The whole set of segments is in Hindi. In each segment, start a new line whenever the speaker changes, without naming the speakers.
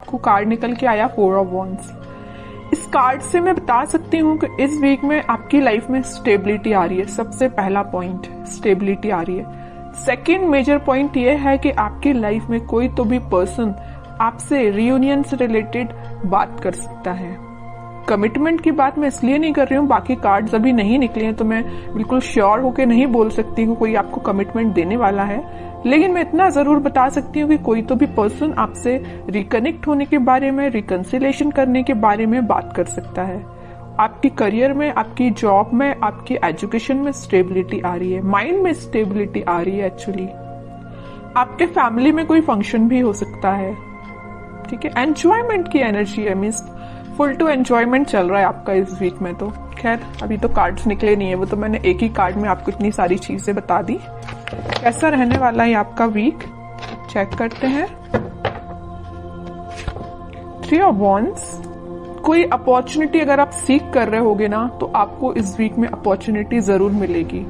आपको कार्ड निकल के आया 4 ऑफ वॉन्ड्स। इस कार्ड से मैं बता सकती हूँ कि इस वीक में आपकी लाइफ में स्टेबिलिटी आ रही है। सबसे पहला पॉइंट स्टेबिलिटी आ रही है। सेकेंड मेजर पॉइंट ये है कि आपकी लाइफ में कोई तो भी पर्सन आपसे रियूनियन से रिलेटेड बात कर सकता है। कमिटमेंट की बात मैं इसलिए नहीं कर रही हूँ, बाकी कार्ड्स अभी नहीं निकले हैं तो मैं बिल्कुल श्योर होके नहीं बोल सकती हूँ कोई आपको कमिटमेंट देने वाला है, लेकिन मैं इतना जरूर बता सकती हूँ कि कोई तो भी पर्सन आपसे रिकनेक्ट होने के बारे में, रिकंसिलेशन करने के बारे में बात कर सकता है। आपकी करियर में, आपकी जॉब में, आपकी एजुकेशन में स्टेबिलिटी आ रही है, माइंड में स्टेबिलिटी आ रही है। एक्चुअली आपके फैमिली में कोई फंक्शन भी हो सकता है, ठीक है। एंजॉयमेंट की एनर्जी है, मीन्स फुल टू एंजॉयमेंट चल रहा है आपका इस वीक में। तो खैर अभी तो कार्ड्स निकले नहीं है, वो तो मैंने एक ही कार्ड में आपको इतनी सारी चीजें बता दी। कैसा रहने वाला है आपका वीक, चेक करते हैं। 3 ऑफ वॉन्ड्स। कोई अपॉर्चुनिटी अगर आप सीख कर रहे होगे ना तो आपको इस वीक में अपॉर्चुनिटी जरूर मिलेगी,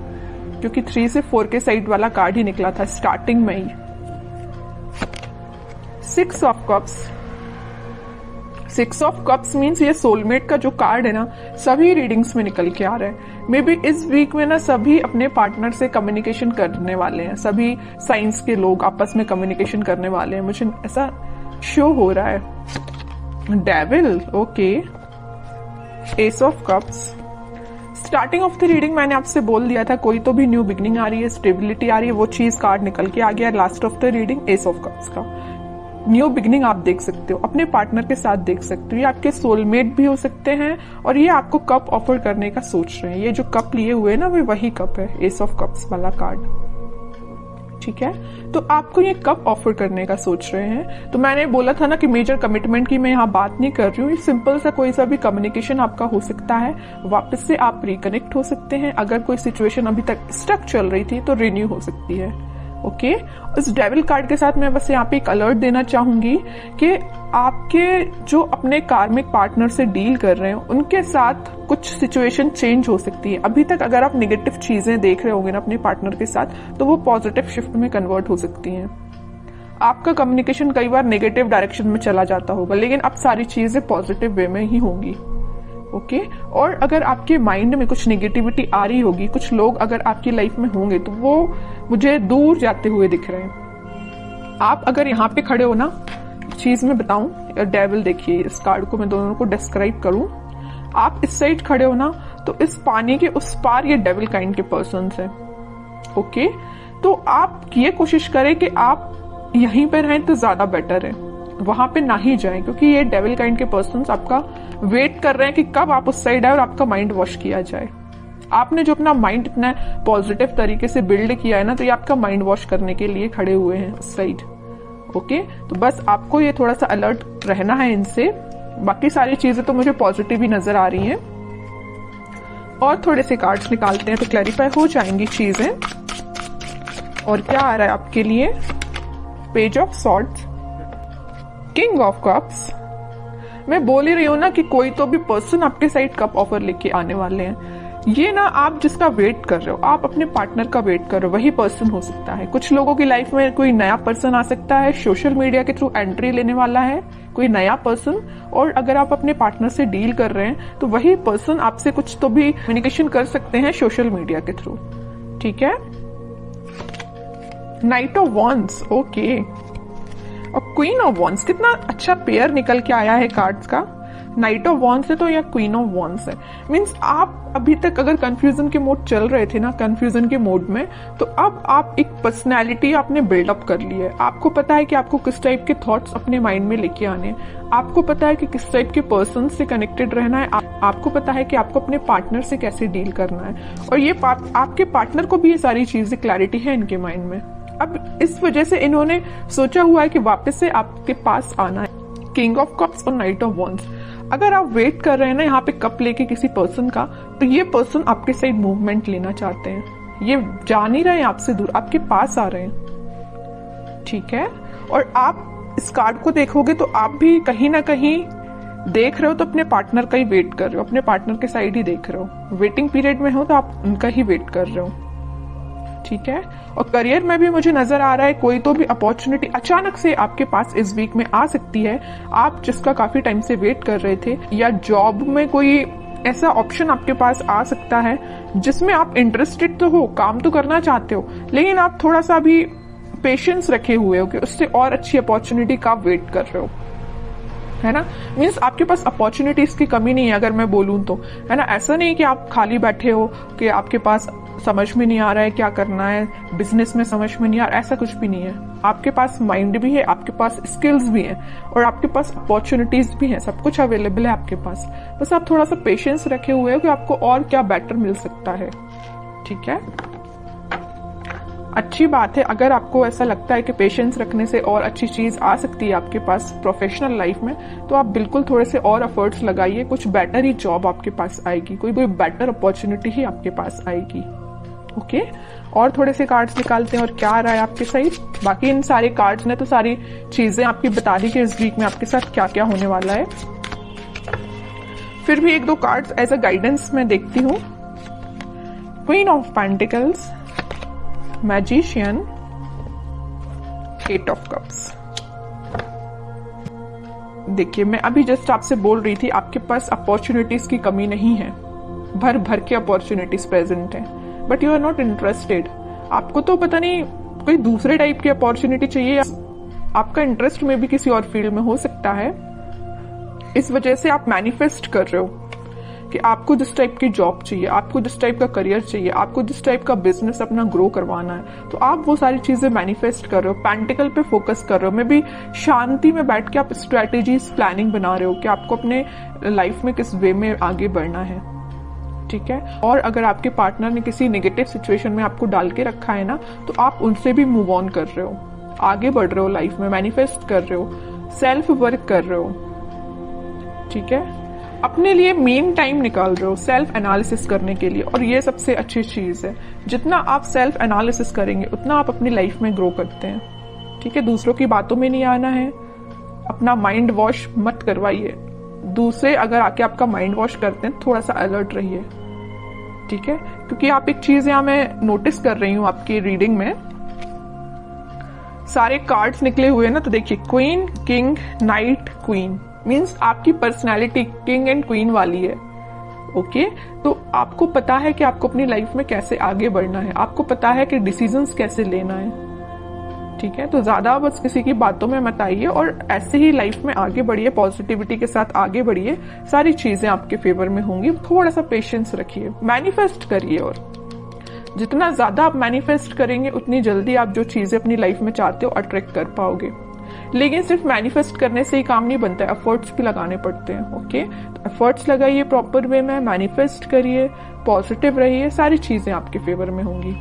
क्योंकि 3 से 4 के साइड वाला कार्ड ही निकला था स्टार्टिंग में ही। 6 of cups. 6 of cups means ये सोलमेट का जो कार्ड है ना, सभी रीडिंग्स में निकल के आ रहा है। मे बी इस वीक में ना सभी अपने पार्टनर से कम्युनिकेशन करने वाले हैं, सभी साइंस के लोग आपस में कम्युनिकेशन करने वाले हैं, मुझे ऐसा शो हो रहा है। Devil, okay. S of cups. Starting of the reading मैंने आपसे बोल दिया था कोई तो भी न्यू बिगनिंग आ रही है, स्टेबिलिटी आ रही है, वो चीज कार्ड निकल के आ गया। Last of the reading S of cups का न्यू बिगनिंग आप देख सकते हो, अपने पार्टनर के साथ देख सकते हो। ये आपके सोलमेट भी हो सकते हैं और ये आपको कप ऑफर करने का सोच रहे हैं। ये जो कप लिए हुए हैं ना, वो वही कप है, एस ऑफ कप्स वाला कार्ड, ठीक है। तो आपको ये कप ऑफर करने का सोच रहे हैं। तो मैंने बोला था ना कि मेजर कमिटमेंट की मैं यहाँ बात नहीं कर रही हूँ, सिंपल सा कोई सा भी कम्युनिकेशन आपका हो सकता है, वापस से आप रिकनेक्ट हो सकते हैं। अगर कोई सिचुएशन अभी तक स्टक चल रही थी तो रिन्यू हो सकती है, ओके। इस डेविल कार्ड के साथ मैं बस यहाँ पे एक अलर्ट देना चाहूंगी कि आपके जो अपने कार्मिक पार्टनर से डील कर रहे हैं उनके साथ कुछ सिचुएशन चेंज हो सकती है। अभी तक अगर आप नेगेटिव चीजें देख रहे होंगे ना अपने पार्टनर के साथ, तो वो पॉजिटिव शिफ्ट में कन्वर्ट हो सकती हैं। आपका कम्युनिकेशन कई बार नेगेटिव डायरेक्शन में चला जाता होगा, लेकिन अब सारी चीजें पॉजिटिव वे में ही होंगी, ओके। और अगर आपके माइंड में कुछ नेगेटिविटी आ रही होगी, कुछ लोग अगर आपकी लाइफ में होंगे तो वो मुझे दूर जाते हुए दिख रहे हैं। आप अगर यहाँ पे खड़े हो ना, चीज मैं बताऊं, डेविल देखिए, इस कार्ड को मैं दोनों को डिस्क्राइब करूं। आप इस साइड खड़े हो ना, तो इस पानी के उस पार ये डेविल काइंड के पर्सन है, ओके। तो आप ये कोशिश करें कि आप यहीं पे रहें तो ज्यादा बेटर है, वहां पे ना ही जाएं, क्योंकि ये डेविल काइंड के पर्सन्स आपका वेट कर रहे हैं कि कब आप उस साइड आए और आपका माइंड वॉश किया जाए। आपने जो अपना माइंड इतना पॉजिटिव तरीके से बिल्ड किया है ना, तो ये आपका माइंड वॉश करने के लिए खड़े हुए हैं उस साइड, ओके। तो बस आपको ये थोड़ा सा अलर्ट रहना है इनसे। बाकी सारी चीजें तो मुझे पॉजिटिव ही नजर आ रही हैं। और थोड़े से कार्ड्स निकालते हैं तो क्लैरिफाई हो जाएंगी चीजें। और क्या आ रहा है आपके लिए, page of swords, king of cups. मैं बोल ही रही हूं ना कि कोई तो भी पर्सन आपके साइड कप ऑफर लेके आने वाले हैं। ये ना आप जिसका वेट कर रहे हो, आप अपने पार्टनर का वेट कर रहे हो, वही पर्सन हो सकता है। कुछ लोगों की लाइफ में कोई नया पर्सन आ सकता है, सोशल मीडिया के थ्रू एंट्री लेने वाला है कोई नया पर्सन। और अगर आप अपने पार्टनर से डील कर रहे हैं तो वही पर्सन आपसे कुछ तो भी कम्युनिकेशन कर सकते हैं सोशल मीडिया के थ्रू, ठीक है। Night of wands, okay. और क्वीन ऑफ वॉन्ड्स, कितना अच्छा पेयर निकल के आया है कार्ड्स का। नाइट ऑफ वॉन्ड्स है तो या क्वीन ऑफ वॉन्ड्स है, मीन्स आप अभी तक अगर कंफ्यूजन के मोड चल रहे थे ना, कंफ्यूजन के मोड में, तो अब आप एक पर्सनैलिटी आपने बिल्डअप कर ली है। आपको पता है कि आपको किस टाइप के थॉट्स अपने माइंड में लेके आने हैं, आपको पता है कि किस टाइप के पर्सन से कनेक्टेड रहना है, आपको पता है कि आपको अपने पार्टनर से कैसे डील करना है। और ये आपके पार्टनर को भी ये सारी चीजें क्लैरिटी है इनके माइंड में। अब इस वजह से इन्होंने सोचा हुआ है कि वापस से आपके पास आना है। किंग ऑफ कप्स और नाइट ऑफ वॉन्ड्स। अगर आप वेट कर रहे हैं ना यहाँ पे कप लेके किसी पर्सन का, तो ये पर्सन आपके साइड मूवमेंट लेना चाहते हैं। ये जा नहीं रहे हैं आपसे दूर, आपके पास आ रहे हैं, ठीक है। और आप इस कार्ड को देखोगे तो आप भी कहीं ना कहीं देख रहे हो तो अपने पार्टनर का ही वेट कर रहे हो, अपने पार्टनर के साइड ही देख रहे हो। वेटिंग पीरियड में हो तो आप उनका ही वेट कर रहे हो, ठीक है। और करियर में भी मुझे नजर आ रहा है कोई तो भी अपॉर्चुनिटी अचानक से आपके पास इस वीक में आ सकती है, आप जिसका काफी टाइम से वेट कर रहे थे, या जॉब में कोई ऐसा ऑप्शन आपके पास आ सकता है जिसमें आप इंटरेस्टेड तो हो, काम तो करना चाहते हो, लेकिन आप थोड़ा सा भी पेशेंस रखे हुए हो कि उससे और अच्छी अपॉर्चुनिटी का वेट कर रहे हो, है ना। मीन्स आपके पास अपॉर्चुनिटीज की कमी नहीं है अगर मैं बोलूं तो, है ना। ऐसा नहीं कि आप खाली बैठे हो कि आपके पास समझ में नहीं आ रहा है क्या करना है, बिजनेस में समझ में नहीं आ रहा, ऐसा कुछ भी नहीं है। आपके पास माइंड भी है, आपके पास स्किल्स भी हैं और आपके पास अपॉर्चुनिटीज भी हैं, सब कुछ अवेलेबल है आपके पास। बस आप थोड़ा सा पेशेंस रखे हुए हो कि आपको और क्या बेटर मिल सकता है, ठीक है। अच्छी बात है अगर आपको ऐसा लगता है कि पेशेंस रखने से और अच्छी चीज आ सकती है आपके पास प्रोफेशनल लाइफ में, तो आप बिल्कुल थोड़े से और एफर्ट्स लगाइए, कुछ बेटर ही जॉब आपके पास आएगी, कोई बेटर अपॉर्चुनिटी ही आपके पास आएगी। ओके, और थोड़े से कार्ड्स निकालते हैं और क्या आ रहा है आपके साइड। बाकी इन सारे कार्ड्स ने तो सारी चीजें आपकी बता दी कि इस वीक में आपके साथ क्या क्या होने वाला है। फिर भी एक दो कार्ड्स एज अ गाइडेंस मैं देखती हूँ। Queen of pentacles, magician, eight of cups. देखिए मैं अभी जस्ट आपसे बोल रही थी आपके पास अपॉर्चुनिटीज की कमी नहीं है, भर भर के अपॉर्चुनिटीज प्रेजेंट है, but you are not interested. आपको तो पता नहीं कोई दूसरे टाइप की अपॉर्चुनिटी चाहिए, आपका इंटरेस्ट में भी किसी और फील्ड में हो सकता है। इस वजह से आप मैनिफेस्ट कर रहे हो कि आपको जिस टाइप की जॉब चाहिए, आपको जिस टाइप का करियर चाहिए, आपको जिस टाइप का बिजनेस अपना ग्रो करवाना है, तो आप वो सारी चीजें मैनिफेस्ट कर रहे हो, पेंटिकल पे फोकस कर रहे हो। मे बी शांति में बैठ के आप स्ट्रेटेजीज प्लानिंग बना रहे हो कि आपको अपने लाइफ में किस वे में आगे बढ़ना है, ठीक है। और अगर आपके पार्टनर ने किसी नेगेटिव सिचुएशन में आपको डाल के रखा है ना, तो आप उनसे भी मूव ऑन कर रहे हो, आगे बढ़ रहे हो लाइफ में, मैनिफेस्ट कर रहे हो, सेल्फ वर्क कर रहे हो, ठीक है। अपने लिए मेन टाइम निकाल रहे हो सेल्फ एनालिसिस करने के लिए, और ये सबसे अच्छी चीज है। जितना आप सेल्फ एनालिसिस करेंगे उतना आप अपनी लाइफ में ग्रो करते हैं, ठीक है। दूसरों की बातों में नहीं आना है, अपना माइंड वॉश मत करवाइए। दूसरे अगर आके आपका माइंड वॉश करते हैं, थोड़ा सा अलर्ट रहिए, ठीक है। क्योंकि आप एक चीज यहां मैं नोटिस कर रही हूं आपकी रीडिंग में, सारे कार्ड्स निकले हुए ना, तो देखिए queen, king, night, queen, means आपकी पर्सनैलिटी किंग एंड क्वीन वाली है। ओके, तो आपको पता है कि आपको अपनी लाइफ में कैसे आगे बढ़ना है, आपको पता है कि डिसीजंस कैसे लेना है, ठीक है। तो ज्यादा बस किसी की बातों में मत आइए और ऐसे ही लाइफ में आगे बढ़िए, पॉजिटिविटी के साथ आगे बढ़िए, सारी चीजें आपके फेवर में होंगी। थोड़ा सा पेशेंस रखिए, मैनिफेस्ट करिए, और जितना ज्यादा आप मैनिफेस्ट करेंगे उतनी जल्दी आप जो चीजें अपनी लाइफ में चाहते हो अट्रैक्ट कर पाओगे। लेकिन सिर्फ मैनिफेस्ट करने से ही काम नहीं बनता है, एफर्ट्स भी लगाने पड़ते हैं। ओके, तो एफर्ट्स लगाइए प्रॉपर वे में, मैनिफेस्ट करिए, पॉजिटिव रहिए, सारी चीजें आपके फेवर में होंगी।